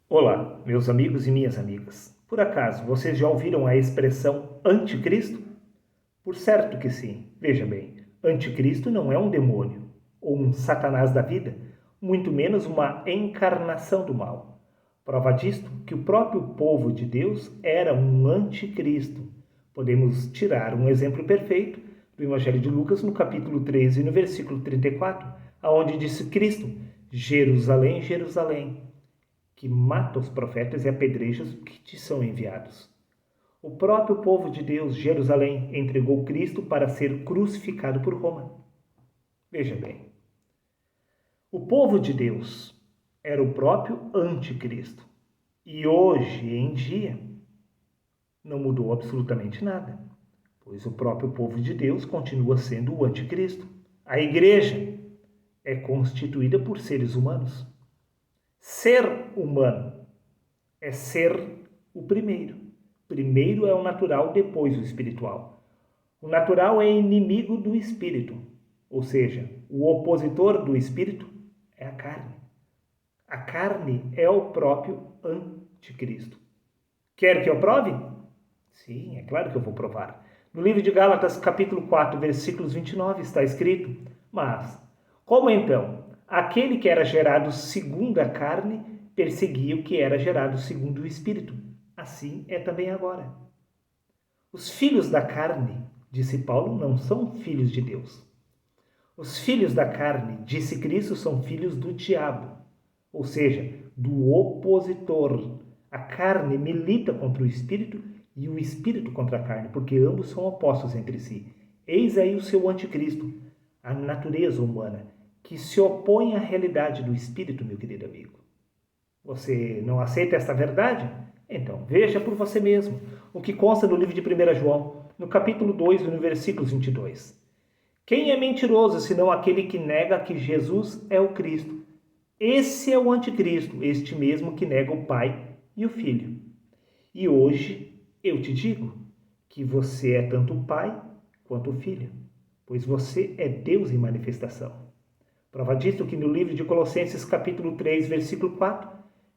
Olá, meus amigos e minhas amigas. Por acaso, vocês já ouviram a expressão anticristo? Por certo que sim. Veja bem, anticristo não é um demônio ou um satanás da vida, muito menos uma encarnação do mal. Prova disto que o próprio povo de Deus era um anticristo. Podemos tirar um exemplo perfeito do Evangelho de Lucas no capítulo 13, no versículo 34, aonde disse Cristo: Jerusalém, Jerusalém, que mata os profetas e apedreja os que te são enviados. O próprio povo de Deus, Jerusalém, entregou Cristo para ser crucificado por Roma. Veja bem, o povo de Deus era o próprio anticristo. E hoje em dia não mudou absolutamente nada, pois o próprio povo de Deus continua sendo o anticristo. A igreja é constituída por seres humanos. Ser humano é ser o primeiro. Primeiro é o natural, depois o espiritual. O natural é inimigo do espírito, ou seja, o opositor do espírito é a carne. A carne é o próprio anticristo. Quer que eu prove? Sim, é claro que eu vou provar. No livro de Gálatas, capítulo 4, versículos 29, está escrito: Mas, como então aquele que era gerado segundo a carne perseguia o que era gerado segundo o espírito? Assim é também agora. Os filhos da carne, disse Paulo, não são filhos de Deus. Os filhos da carne, disse Cristo, são filhos do diabo, ou seja, do opositor. A carne milita contra o espírito e o espírito contra a carne, porque ambos são opostos entre si. Eis aí o seu anticristo, a natureza humana, que se opõe à realidade do espírito, meu querido amigo. Você não aceita esta verdade? Então, veja por você mesmo o que consta no livro de 1 João, no capítulo 2, no versículo 22. Quem é mentiroso, senão aquele que nega que Jesus é o Cristo? Esse é o anticristo, este mesmo que nega o Pai e o Filho. E hoje eu te digo que você é tanto o Pai quanto o Filho, pois você é Deus em manifestação. Prova disto que no livro de Colossenses, capítulo 3, versículo 4,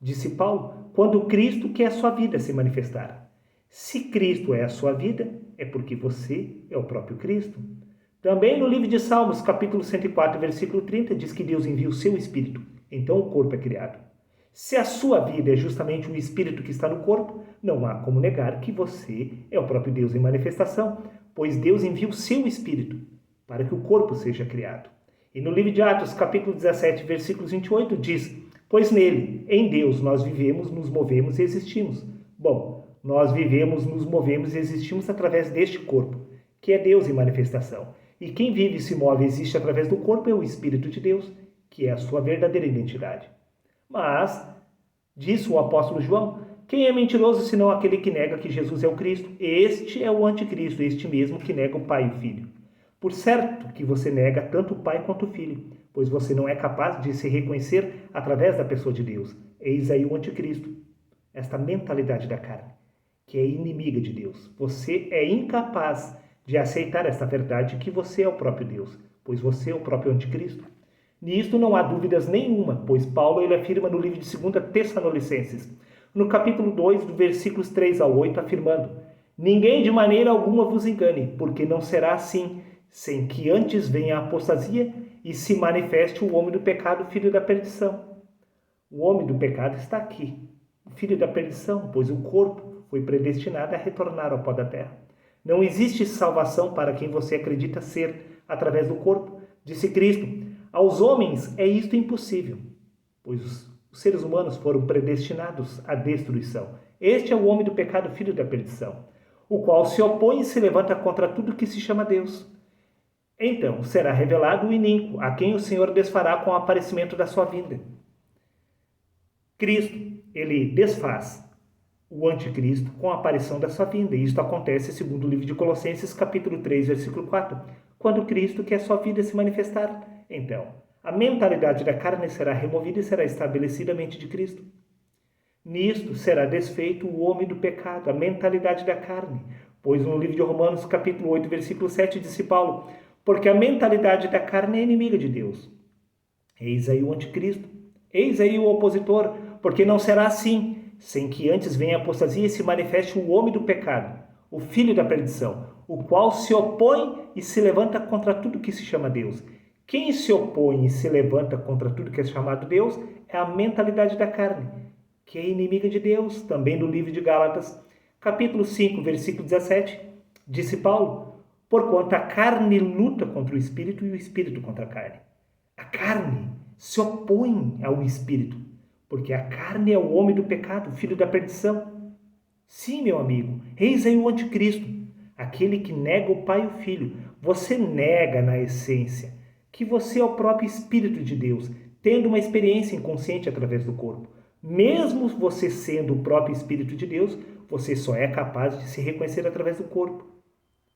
disse Paulo, quando Cristo, que é a sua vida, se manifestar. Se Cristo é a sua vida, é porque você é o próprio Cristo. Também no livro de Salmos, capítulo 104, versículo 30, diz que Deus envia o seu Espírito, então o corpo é criado. Se a sua vida é justamente o Espírito que está no corpo, não há como negar que você é o próprio Deus em manifestação, pois Deus envia o seu Espírito para que o corpo seja criado. E no livro de Atos, capítulo 17, versículos 28, diz: Pois nele, em Deus, nós vivemos, nos movemos e existimos. Bom, nós vivemos, nos movemos e existimos através deste corpo, que é Deus em manifestação. E quem vive, se move e existe através do corpo é o Espírito de Deus, que é a sua verdadeira identidade. Mas, disse o apóstolo João, quem é mentiroso senão aquele que nega que Jesus é o Cristo? Este é o anticristo, este mesmo que nega o Pai e o Filho. Por certo que você nega tanto o Pai quanto o Filho, pois você não é capaz de se reconhecer através da pessoa de Deus. Eis aí o anticristo, esta mentalidade da carne, que é inimiga de Deus. Você é incapaz de aceitar esta verdade que você é o próprio Deus, pois você é o próprio anticristo. Nisto não há dúvidas nenhuma, pois Paulo ele afirma no livro de 2 Tessalonicenses, no capítulo 2, do versículos 3 ao 8, afirmando: Ninguém de maneira alguma vos engane, porque não será assim, sem que antes venha a apostasia e se manifeste o homem do pecado, filho da perdição. O homem do pecado está aqui, o filho da perdição, pois o corpo foi predestinado a retornar ao pó da terra. Não existe salvação para quem você acredita ser através do corpo, disse Cristo. Aos homens é isto impossível, pois os seres humanos foram predestinados à destruição. Este é o homem do pecado, filho da perdição, o qual se opõe e se levanta contra tudo que se chama Deus. Então será revelado o iníquo, a quem o Senhor desfará com o aparecimento da sua vinda. Cristo, ele desfaz o anticristo com a aparição da sua vinda. E isto acontece segundo o livro de Colossenses, capítulo 3, versículo 4, quando Cristo, que é a sua vida, se manifestar. Então, a mentalidade da carne será removida e será estabelecida a mente de Cristo. Nisto será desfeito o homem do pecado, a mentalidade da carne. Pois no livro de Romanos, capítulo 8, versículo 7, disse Paulo, porque a mentalidade da carne é inimiga de Deus. Eis aí o anticristo, eis aí o opositor, Porque não será assim, sem que antes venha a apostasia e se manifeste o homem do pecado, o filho da perdição, o qual se opõe e se levanta contra tudo que se chama Deus. Quem se opõe e se levanta contra tudo que é chamado Deus é a mentalidade da carne, que é inimiga de Deus. Também no livro de Gálatas, capítulo 5, versículo 17, disse Paulo: porquanto a carne luta contra o espírito e o espírito contra a carne. A carne se opõe ao espírito, porque a carne é o homem do pecado, o filho da perdição. Sim, meu amigo, eis aí o anticristo, aquele que nega o Pai e o Filho. Você nega na essência que você é o próprio Espírito de Deus, tendo uma experiência inconsciente através do corpo. Mesmo você sendo o próprio Espírito de Deus, você só é capaz de se reconhecer através do corpo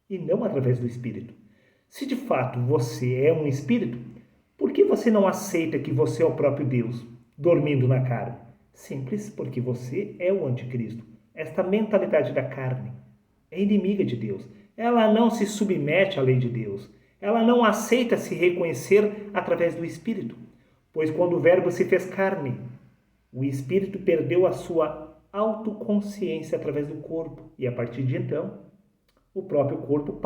e não através do Espírito. Se de fato você é um Espírito, por que você não aceita que você é o próprio Deus, dormindo na carne? Simples, porque você é o anticristo. Esta mentalidade da carne é inimiga de Deus. Ela não se submete à lei de Deus. Ela não aceita se reconhecer através do Espírito. Pois quando o Verbo se fez carne, o Espírito perdeu a sua autoconsciência através do corpo. E a partir de então, o próprio corpo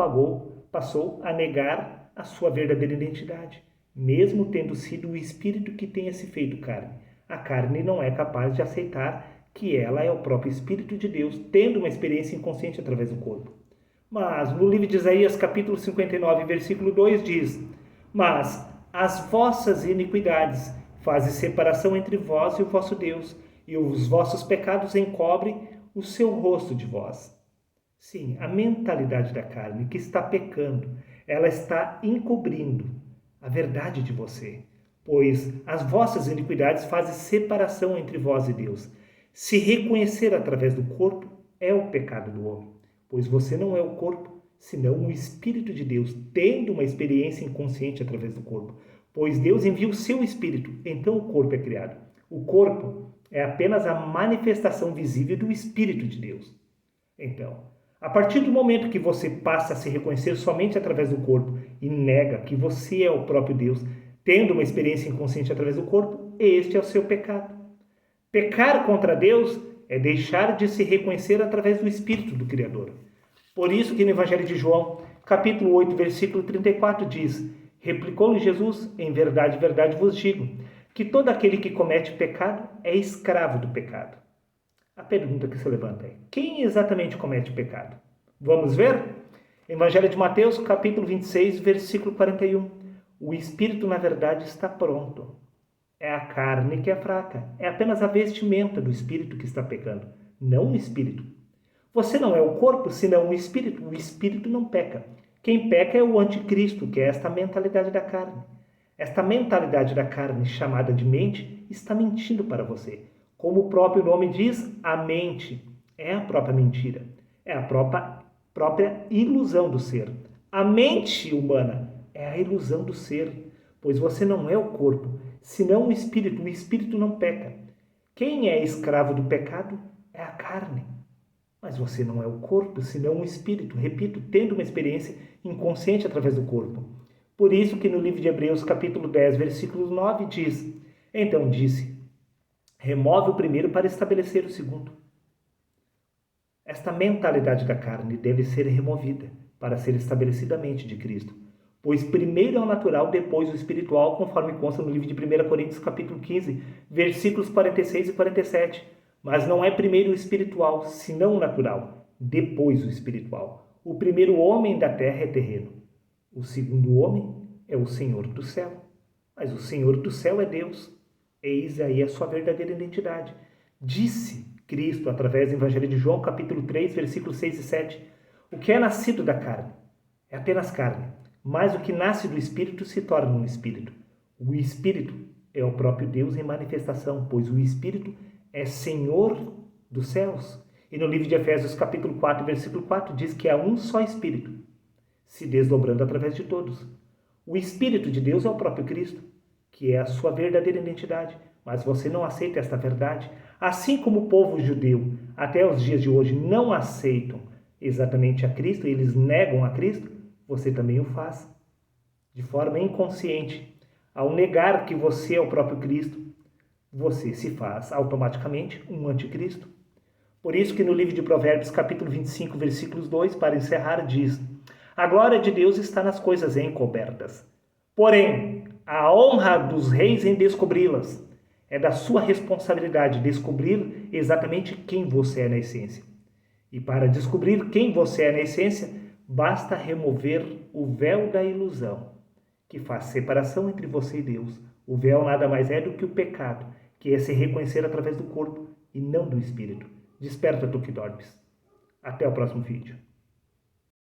passou a negar a sua verdadeira identidade, mesmo tendo sido o Espírito que tenha se feito carne. A carne não é capaz de aceitar que ela é o próprio Espírito de Deus, tendo uma experiência inconsciente através do corpo. Mas no livro de Isaías, capítulo 59, versículo 2 diz: mas as vossas iniquidades fazem separação entre vós e o vosso Deus, e os vossos pecados encobrem o seu rosto de vós. Sim, a mentalidade da carne que está pecando, ela está encobrindo a verdade de você, pois as vossas iniquidades fazem separação entre vós e Deus. Se reconhecer através do corpo é o pecado do homem, pois você não é o corpo, senão o Espírito de Deus, tendo uma experiência inconsciente através do corpo, pois Deus envia o seu Espírito, então o corpo é criado. O corpo é apenas a manifestação visível do Espírito de Deus. Então, a partir do momento que você passa a se reconhecer somente através do corpo e nega que você é o próprio Deus, tendo uma experiência inconsciente através do corpo, este é o seu pecado. Pecar contra Deus é deixar de se reconhecer através do Espírito do Criador. Por isso que no Evangelho de João, capítulo 8, versículo 34 diz: replicou-lhe Jesus: em verdade, verdade vos digo, que todo aquele que comete pecado é escravo do pecado. A pergunta que se levanta é: quem exatamente comete pecado? Vamos ver? Evangelho de Mateus, capítulo 26, versículo 41. O Espírito, na verdade, está pronto. É a carne que é fraca. É apenas a vestimenta do Espírito que está pecando, não o Espírito. Você não é o corpo, senão o Espírito. O Espírito não peca. Quem peca é o anticristo, que é esta mentalidade da carne. Esta mentalidade da carne, chamada de mente, está mentindo para você. Como o próprio nome diz, a mente é a própria mentira. É a própria ilusão do ser. A mente humana é a ilusão do ser, pois você não é o corpo, senão o Espírito. O Espírito não peca. Quem é escravo do pecado é a carne. Mas você não é o corpo, senão o Espírito. Repito, tendo uma experiência inconsciente através do corpo. Por isso que no livro de Hebreus, capítulo 10, versículo 9, diz: então disse, remove o primeiro para estabelecer o segundo. Esta mentalidade da carne deve ser removida para ser estabelecida a mente de Cristo. Pois primeiro é o natural, depois o espiritual, conforme consta no livro de 1 Coríntios, capítulo 15, versículos 46 e 47. Mas não é primeiro o espiritual, senão o natural, depois o espiritual. O primeiro homem da terra é terreno. O segundo homem é o Senhor do céu. Mas o Senhor do céu é Deus. Eis aí a sua verdadeira identidade. Disse Cristo, através do Evangelho de João, capítulo 3, versículos 6 e 7. O que é nascido da carne é apenas carne. Mas o que nasce do Espírito se torna um Espírito. O Espírito é o próprio Deus em manifestação, pois o Espírito é Senhor dos céus. E no livro de Efésios, capítulo 4, versículo 4, diz que há um só Espírito, se desdobrando através de todos. O Espírito de Deus é o próprio Cristo, que é a sua verdadeira identidade. Mas você não aceita esta verdade. Assim como o povo judeu, até os dias de hoje, não aceitam exatamente a Cristo, eles negam a Cristo, você também o faz, de forma inconsciente. Ao negar que você é o próprio Cristo, você se faz automaticamente um anticristo. Por isso que no livro de Provérbios, capítulo 25, versículos 2, para encerrar, diz: a glória de Deus está nas coisas encobertas. Porém, a honra dos reis em descobri-las. É da sua responsabilidade descobrir exatamente quem você é na essência. E para descobrir quem você é na essência, basta remover o véu da ilusão, que faz separação entre você e Deus. O véu nada mais é do que o pecado, que é se reconhecer através do corpo e não do espírito. Desperta tu que dormes. Até o próximo vídeo.